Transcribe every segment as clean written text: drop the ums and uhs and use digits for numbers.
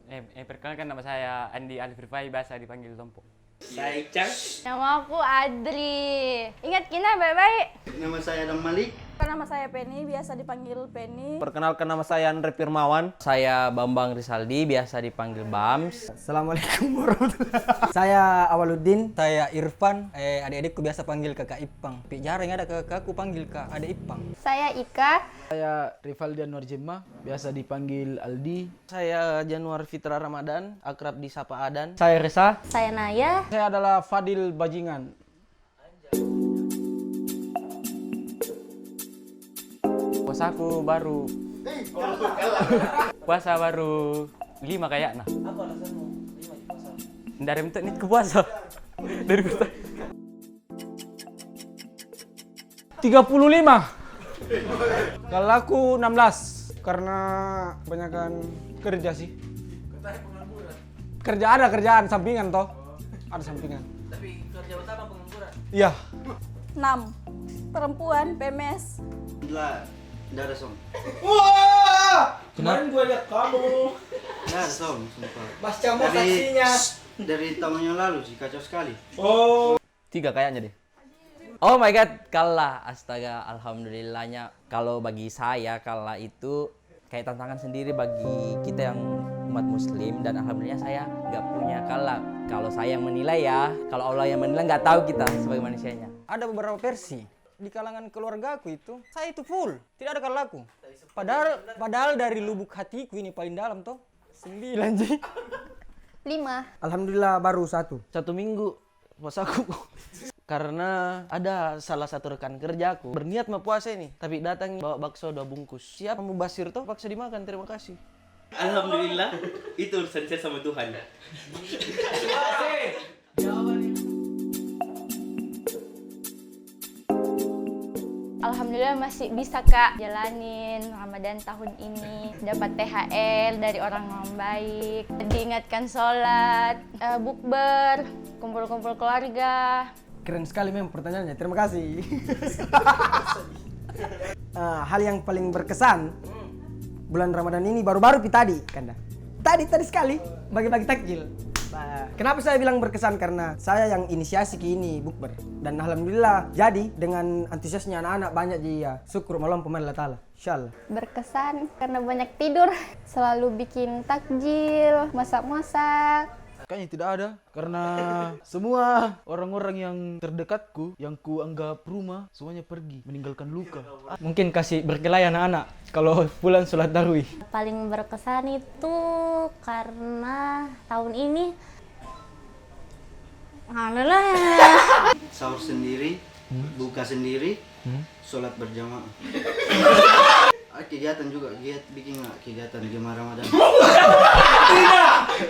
Perkenalkan, nama saya Andi Alfirfai, biasa dipanggil Tompo. Saya Icang. Nama aku Adri. Ingat Kina baik-baik. Nama saya Adam Malik. Nama saya Penny, biasa dipanggil Penny. Perkenalkan, nama saya Andre Firmawan. Saya Bambang Risaldi, biasa dipanggil Bams. Assalamualaikum warahmatullahi wabarakatuh. Saya Awaluddin. Saya Irfan. Adik-adikku biasa panggil kakak Ipang. Tapi jarang ada kakakku panggil kak adik Ipang. Saya Ika. Saya Rivaldian Nurjema, biasa dipanggil Aldi. Saya Januar Fitra Ramadan, akrab disapa Adan. Saya Resa. Saya Naya. Saya adalah Fadil Bajingan. Puasaku baru. Puasa baru 5 kayaknya. Apa alasanmu 5 puasa? Dari bentuk nih ke puasa. Dari bentuk. 35. Kalau aku 16 karena kebanyakan kerja sih. Kerjaan sampingan toh. Ada sampingan. Tapi kerja utama pengangguran. Iya. 6. Perempuan, PMS. Nggak ada som. Wah! Kemarin gue lihat kamu. Nggak ada som, sumpah. Mas Camo saksinya. Dari tahun yang lalu sih, kacau sekali. Oh. 3 kayaknya deh. Oh my god, kalah. Astaga, alhamdulillahnya. Kalau bagi saya, kalah itu kayak tantangan sendiri bagi kita yang umat muslim. Dan alhamdulillah saya nggak punya kalah. Kalau saya yang menilai ya, kalau Allah yang menilai nggak tahu kita sebagai manusianya. Ada beberapa versi di kalangan keluargaku itu. Saya itu full, tidak ada kalahku. Padahal dari lubuk hatiku ini paling dalam toh. 9 sih. 5. Alhamdulillah baru 1. 1 minggu puasaku. Karena ada salah satu rekan kerjaku berniat mau puasa ini, tapi datang bawa bakso 2 bungkus. Siap mau basir toh, bakso dimakan, terima kasih. Alhamdulillah, itu urusan saya sama Tuhan. Alhamdulillah masih bisa Kak jalanin Ramadan tahun ini. Dapat THR dari orang baik. Diingatkan sholat, bukber, kumpul-kumpul keluarga. Keren sekali memang pertanyaannya. Terima kasih. Hal yang paling berkesan bulan Ramadan ini baru-baru tadi, Kanda. Tadi sekali bagi-bagi takjil. Nah, kenapa saya bilang berkesan? Karena saya yang inisiasi ke ini bukber. Dan alhamdulillah jadi dengan antusiasnya anak-anak banyak dia. Syukur malam pemain Allah Ta'ala. Insyaallah. Berkesan karena banyak tidur. Selalu bikin takjil, masak-masak. Kayaknya tidak ada, karena semua orang-orang yang terdekatku, yang ku anggap rumah, semuanya pergi, meninggalkan luka. Mungkin kasih berkelahi anak-anak kalau pulang sholat tarawih. Paling berkesan itu karena tahun ini Sahur sendiri, buka sendiri, sholat berjamaah. Kegiatan juga, bikin nggak kegiatan jemaah Ramadan?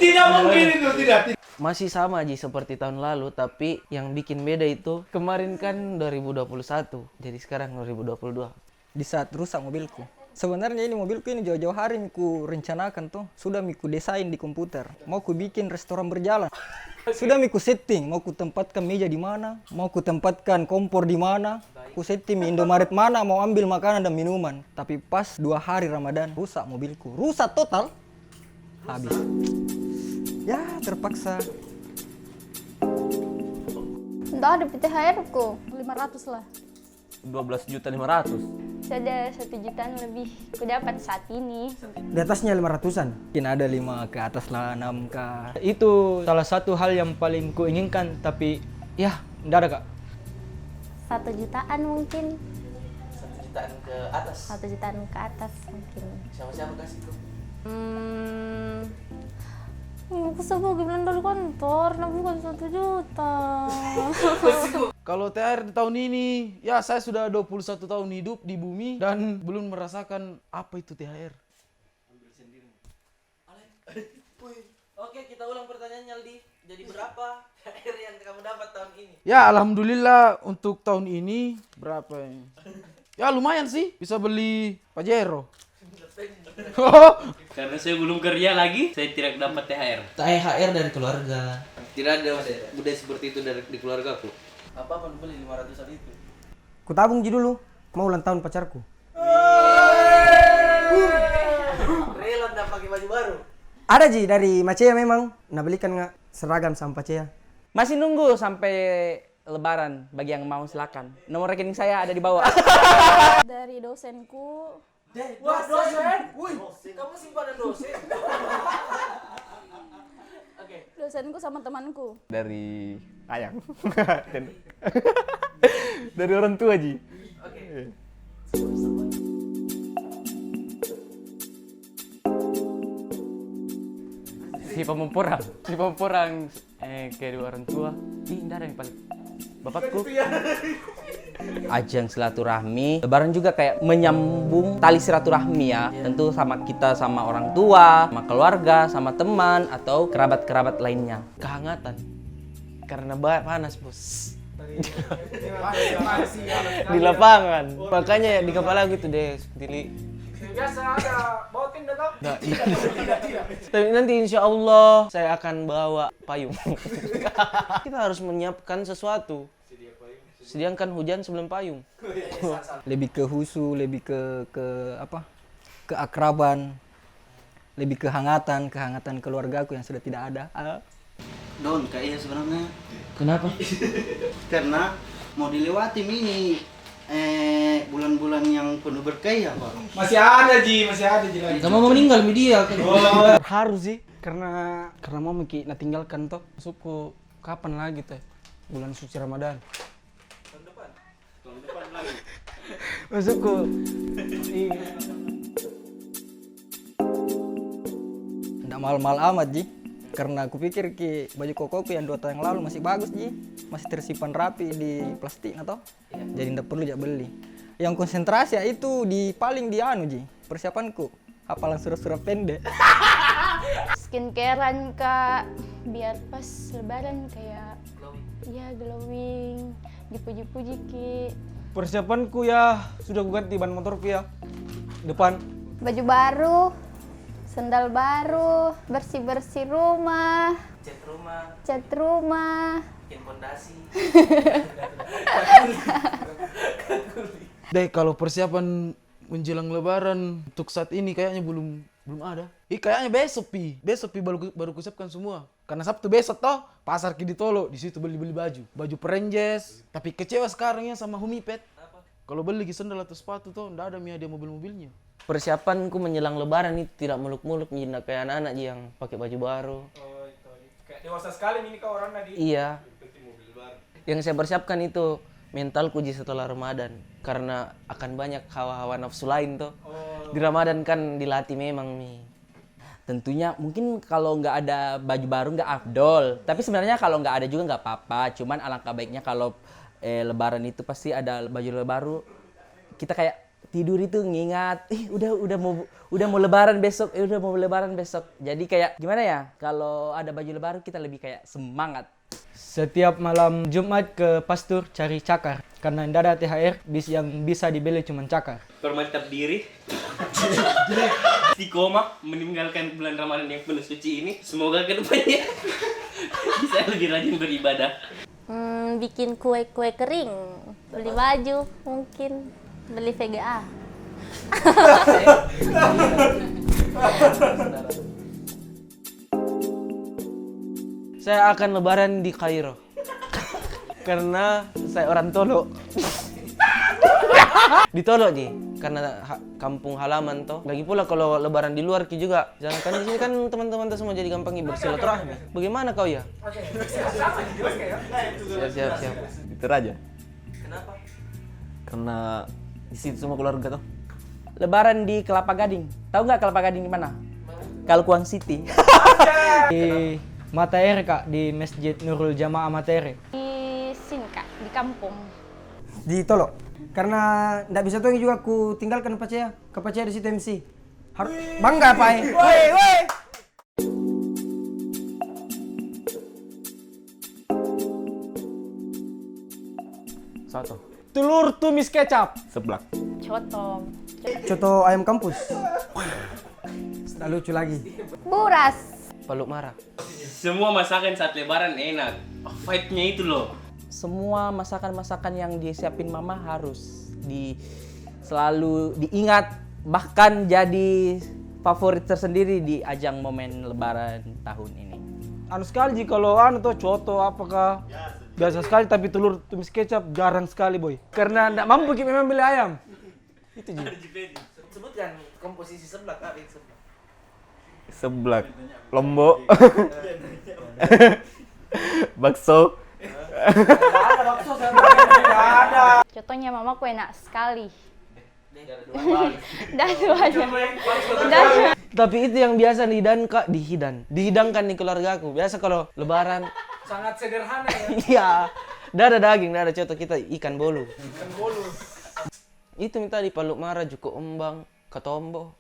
Tidak mungkin itu, tidak. Masih sama Ji seperti tahun lalu, tapi yang bikin beda itu kemarin kan 2021, jadi sekarang 2022. Di saat rusak mobilku. Sebenarnya ini mobilku ini jauh-jauh hari ku rencanakan tuh. Sudah ku desain di komputer. Mau ku bikin restoran berjalan. Sudah ku setting, mau ku tempatkan meja di mana, mau ku tempatkan kompor di mana, ku setting Indomaret mana, mau ambil makanan dan minuman. Tapi pas 2 hari Ramadan, rusak mobilku. Rusak total. Habis. Ya, terpaksa. entah ada THR ku 500 lah. 12.500.000. sudah 1 jutaan lebih ku dapat saat ini. Di atasnya 500-an. Mungkin ada 5 ke atas lah, 6 ke. Itu salah satu hal yang paling kuinginkan, tapi ya enggak ada Kak. 1 jutaan mungkin. 1 jutaan ke atas. 1 jutaan ke atas mungkin. Siapa kasih tuh? Aku sebagai bilang dari kantor, nah bukan 1 juta. Kalau THR di tahun ini, ya saya sudah 21 tahun hidup di bumi dan belum merasakan apa itu THR. Oke, kita ulang pertanyaannya Aldi. Jadi berapa THR yang kamu dapat tahun ini? Ya alhamdulillah untuk tahun ini berapa ya? Ya lumayan sih, bisa beli Pajero. Karena saya belum kerja lagi, saya tidak dapat THR. THR dari keluarga. Tidak ada budaya seperti itu di keluarga aku. Apa pun beli 500-an itu. Ku tabung ji dulu, mau ulang tahun pacarku. Rela nggak pakai baju baru? Ada Ji dari Macea memang. Nah belikan nggak seragam sama Macea. Masih nunggu sampai Lebaran. Bagi yang mau silakan. Nomor rekening saya ada di bawah. Dari dosenku. Wah, dosen. Wih, kamu simpanan dosen. Dosenku sama temanku. Dari ayang. Dari orang tua Ji. Si pemempurang kedua orang tua. Ih, enggak ada yang paling bapakku. Ajang silaturahmi. Lebaran juga kayak menyambung tali silaturahmi ya. Tentu sama kita, sama orang tua, sama keluarga, sama teman atau kerabat-kerabat lainnya. Kehangatan. Karena panas, Bos. Di lapangan. Makanya di kepala gitu deh, Tili. Biasa ada bawa tim datang. Tapi nanti insya Allah saya akan bawa payung. Kita harus menyiapkan sesuatu. Sediakan hujan sebelum payung. Lebih ke husu, lebih ke apa? Keakraban, lebih kehangatan keluargaku yang sudah tidak ada. Don, kayaknya sebenarnya Kenapa? karena mau dilewati ini bulan-bulan yang penuh berkah ya Pak. Masih ada Ji lagi. Kamu mau meninggal media kan? Harus sih karena mau Miki tinggalkan toh. Masukku kapan lagi teh? Bulan suci Ramadan. Tahun depan lagi. Masukku. Nggak mal-mal amat Ji. Karena aku pikir baju kokoku yang 2 tahun yang lalu masih bagus Ji. Masih tersimpan rapi di plastik atau? Jadi nggak perlu beli. Yang konsentrasi itu paling di Ji. Persiapanku. Hafalan surat-surat pendek. Skincarean Kak, biar pas lebaran kayak glowing, dipuji-puji Ki. Persiapanku ya sudah ganti ban motorku ya. Depan. Baju baru, sendal baru, bersih-bersih rumah, cat rumah, Bikin fondasi. Deh, kalau persiapan menjelang lebaran untuk saat ini kayaknya belum ada. Kayaknya besok pi baru kusiapkan semua. Karena Sabtu besok toh pasar Ki di Tolo, di situ beli baju perenjes. Tapi kecewa sekarang ya sama Humipet. Kalau beli sandal atau sepatu toh ndak ada dia mobilnya. Persiapanku menjelang lebaran itu tidak muluk-muluk menjadi kayak anak-anak yang pakai baju baru. Oh, itu. Kayak dewasa sekali ini kau orang tadi. Iya. Yang saya persiapkan itu mentalku setelah Ramadan karena akan banyak hawa-hawa nafsu lain tuh. Di Ramadan kan dilatih memang nih. Tentunya mungkin kalau nggak ada baju baru nggak afdol. Tapi sebenarnya kalau nggak ada juga nggak apa-apa. Cuman alangkah baiknya kalau lebaran itu pasti ada baju baru. Kita kayak tidur itu ngingat, udah mau lebaran besok, Jadi kayak gimana ya? Kalau ada baju lebaran kita lebih kayak semangat. Setiap malam Jumat ke pastur cari cakar. Karena tidak ada THR, yang bisa dibeli cuma cakar. Bermantap diri. Istiqomah meninggalkan bulan Ramadan yang penuh suci ini. Semoga kedepannya bisa lebih rajin beribadah. Bikin kue-kue kering, beli baju mungkin, beli VGA. Saya akan lebaran di Kairo. Karena saya orang Tolo. Di Tolo Ji, karena kampung halaman toh. Lagi pula kalau lebaran di luar Ki juga. Jangan kan di sini kan teman-teman semua jadi gampang bersilaturahmi. Bagaimana kau ya? Siap. Itu aja. Kenapa? Karena di situ semua keluarga tuh. Lebaran di Kelapa Gading. Tahu nggak Kelapa Gading di mana? Kalkuang City. Di Matahari Kak, di Masjid Nurul Jamaah Matahari. Di sini Kak, di kampung. Di Tolo. Karena nggak bisa tuh juga aku tinggalkan Pacea di situ MC. Harus bangga Pak. Woi. Satu. Telur tumis kecap. Seblak. Coto ayam kampus. Tak lucu lagi. Buras. Paluk marah. Semua masakan saat lebaran enak. Fight-nya itu loh. Semua masakan-masakan yang disiapin mama harus selalu diingat, bahkan jadi favorit tersendiri di ajang momen lebaran tahun ini? Anu sekali Ji, kalau anu tuh coto apakah biasa sekali, tapi telur tumis kecap jarang sekali boy. Karena enggak mampu kita memang beli ayam. Itu Ji. Sebutkan komposisi seblak apa itu? Seblak, lombok, bakso. Contohnya mamaku enak sekali. Dan banyak. Tapi itu yang biasa dihidangkan di keluarga aku. Biasa kalau lebaran Sangat sederhana ya. iya, dah ada daging, dah ada contoh kita ikan bolu. Itu minta di Paluk Mara, Juko Ombang, Katombo.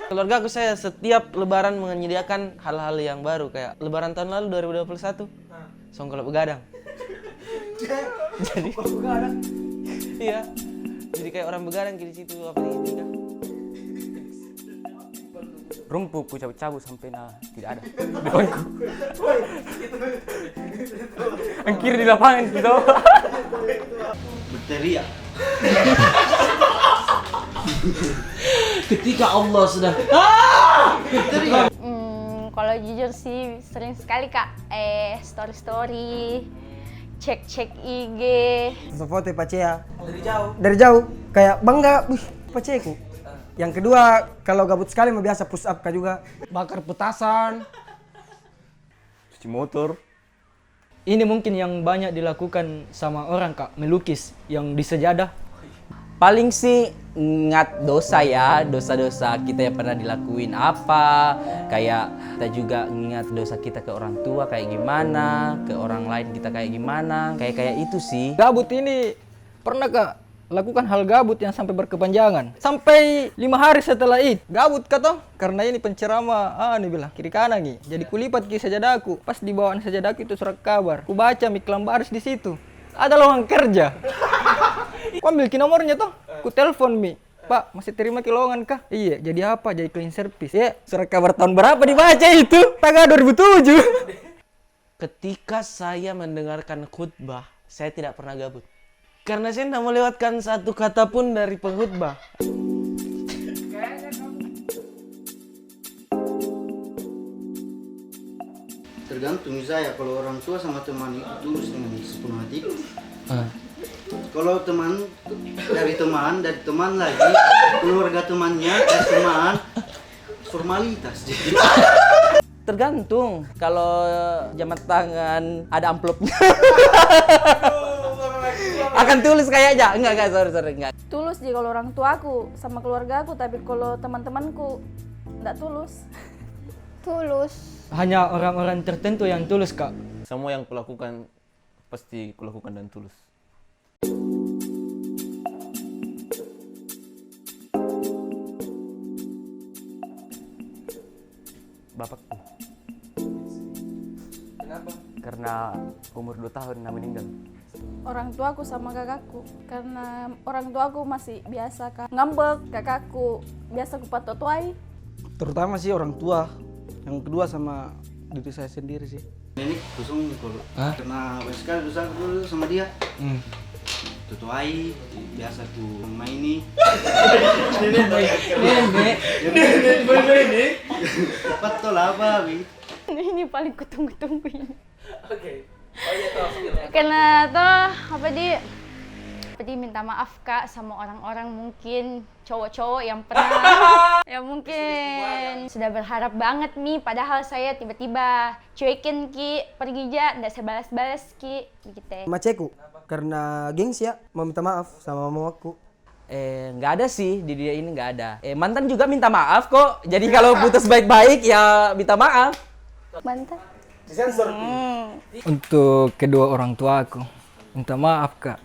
Keluarga aku saya setiap lebaran menyediakan hal-hal yang baru kayak lebaran tahun lalu 2021. Songkol begadang. Jadi iya. Jadi kayak orang begadang di situ apa gitu kan. Rumput ku cabut-cabut sampai tidak ada depanku. Angkir di lapangan gitu. Berteriak. Ketika Allah sudah Kalau jujur sih sering sekali Kak story-story, cek IG. Foto Pacea dari jauh kayak bangga, wih Paceku. Yang kedua kalau gabut sekali mah biasa push up Kak juga. Bakar petasan, Cuci motor. Ini mungkin yang banyak dilakukan sama orang Kak, melukis yang di sejadah. Paling sih ingat dosa ya, dosa-dosa kita yang pernah dilakuin apa. Kayak kita juga ingat dosa kita ke orang tua kayak gimana, ke orang lain kita kayak gimana. Kayak itu sih. Gabut ini pernah Kak lakukan hal gabut yang sampai berkepanjangan. Sampai 5 hari setelah Id. Gabut Kak toh. Karena ini penceramah, nih bilang kiri kanan nih. Jadi kulipat ke sajadaku. Pas di bawaan sajadaku itu surat kabar. Ku baca miklam baris di situ. Ada lowongan kerja. Ku ambil ki nomornya toh. Ku telepon Mi. Pak, masih terima ki lowongan kah? Iya, jadi apa? Jadi clean service. Ya, surat kabar tahun berapa dibaca itu? Tanggal 2007. ketika saya mendengarkan khutbah, saya tidak pernah gabut. Karena saya tidak melewatkan satu kata pun dari pengkhutbah. Tergantung saya, kalau orang tua sama teman itu tulus dengan sepenuh hati. Kalau teman dari teman lagi, keluarga temannya dari teman, formalitas. Tergantung, kalau jam tangan ada amplopnya. Akan tulus kayaknya. Enggak, sorry, enggak. Tulus sih kalau orang tuaku sama keluarga aku, tapi kalau teman-temanku enggak tulus. Tulus. Hanya orang-orang tertentu yang tulus, Kak. Semua yang kulakukan pasti kulakukan dan tulus. Bapakku. Kenapa? Karena umur 2 tahun meninggal. Orang tuaku sama kakakku, karena orang tuaku masih biasa ngambek, kakakku biasa kupatotuai. Terutama sih orang tua. Yang kedua sama diri saya sendiri sih. Ini kosong kalau karena banyak sekali dosa dulu sama dia. Tutuai, biasa ku maini. Nenek. Cepat tuh lah, Babi. Ini paling kutunggu-tunggu ini. Oke. Oh iya toh, Karena toh apa di minta maaf Kak sama orang-orang mungkin cowok-cowok yang pernah yang mungkin sudah berharap banget nih, padahal saya tiba-tiba cuekin Ki, pergi aja, nggak saya balas-balas Ki gitu. Maceku karena gengsi ya mau minta maaf sama mamaku. Nggak ada sih di dia ini, nggak ada. Mantan juga minta maaf kok. Jadi kalau putus baik-baik ya minta maaf. Mantan. Untuk kedua orang tua aku, minta maaf Kak,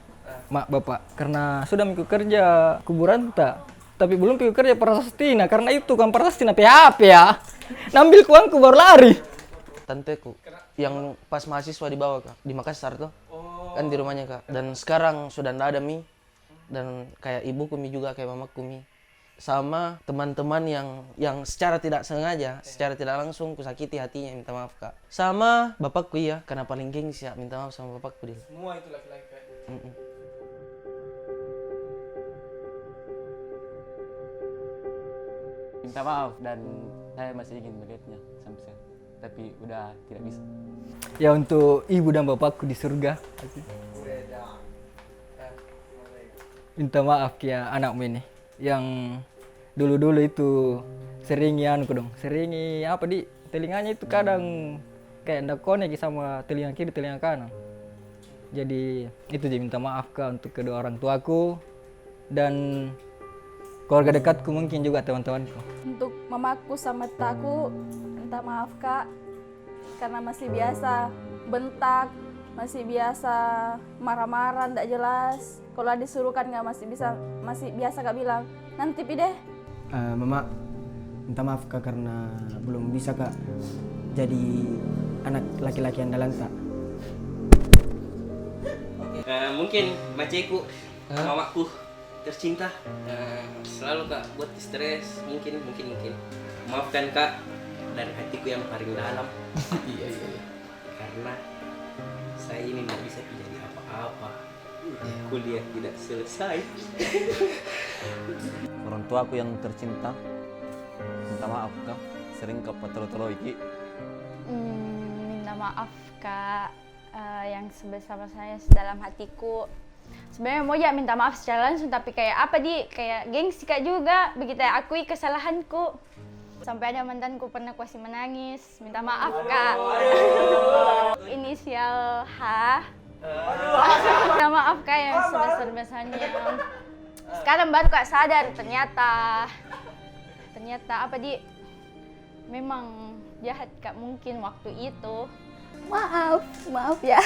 mak bapak, karena sudah mikir kerja kuburan tak, tapi belum pikir kerja Prasastina, karena itu kan Prasastina PHP ya, nambil uangku baru lari. tanteku yang pas mahasiswa dibawa Kak di Makassar tuh, kan di rumahnya Kak, dan sekarang sudah nggak ada Mi, dan kayak ibuku Mi juga kayak mamaku Mi, sama teman-teman yang secara tidak sengaja, secara tidak langsung kusakiti hatinya, minta maaf Kak. Sama bapakku ya, karena paling gengsi ya, minta maaf sama bapakku dia. Semua itu laki-laki. minta maaf dan saya masih ingin melihatnya sampai sekarang. Tapi udah tidak bisa. Ya untuk ibu dan bapakku di surga. Minta maaf ya anakmu ini yang dulu-dulu itu sering apa di telinganya itu kadang kayak ndak konek sama telinga kiri telinga kanan. Jadi itu dia minta maaf Kak untuk kedua orang tuaku dan keluarga dekatku, mungkin juga teman-temanku. Untuk mamaku sama taku, minta maaf Kak, karena masih biasa bentak, masih biasa marah-marah, ndak jelas. Kalau disuruh kan nggak masih biasa Kak bilang, nanti pi deh. Mama, minta maaf Kak karena belum bisa Kak jadi anak laki-laki andalanta. Mungkin maceku, mamaku tercinta, selalu Kak buat stres, mungkin. Maafkan Kak dari hatiku yang paling dalam. Iya. Karena saya ini tidak bisa jadi apa-apa. Kuliah tidak selesai. Orang tua aku yang tercinta, minta maaf Kak, sering ke patolo-tolo iki. Minta maaf Kak, yang bersama saya dalam hatiku. Sebenarnya mau ya minta maaf secara langsung, tapi kayak kayak gengsi Kak juga, begitu ya akui kesalahanku. Sampai ada mantanku pernah kuasi menangis, minta maaf Kak. Inisial H. Minta maaf Kak yang sebesar-besarnya. Sekarang baru Kak sadar ternyata memang jahat Kak mungkin waktu itu. Maaf ya.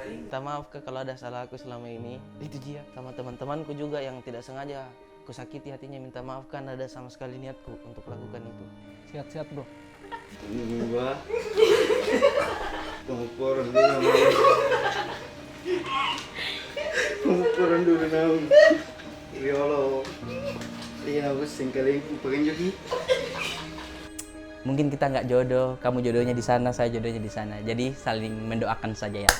Minta maaf Kak kalau ada salah aku selama ini. Itu dia. Sama teman-temanku juga yang tidak sengaja aku sakiti hatinya, minta maaf kan ada sama sekali niatku untuk lakukan itu. Sehat-sehat bro. Gua pengukuran dulu nama. Pengukuran dulu nama. Ya Allah. Iya aku singkali pengen jogi. Mungkin kita nggak jodoh, kamu jodohnya di sana, saya jodohnya di sana. Jadi saling mendoakan saja ya.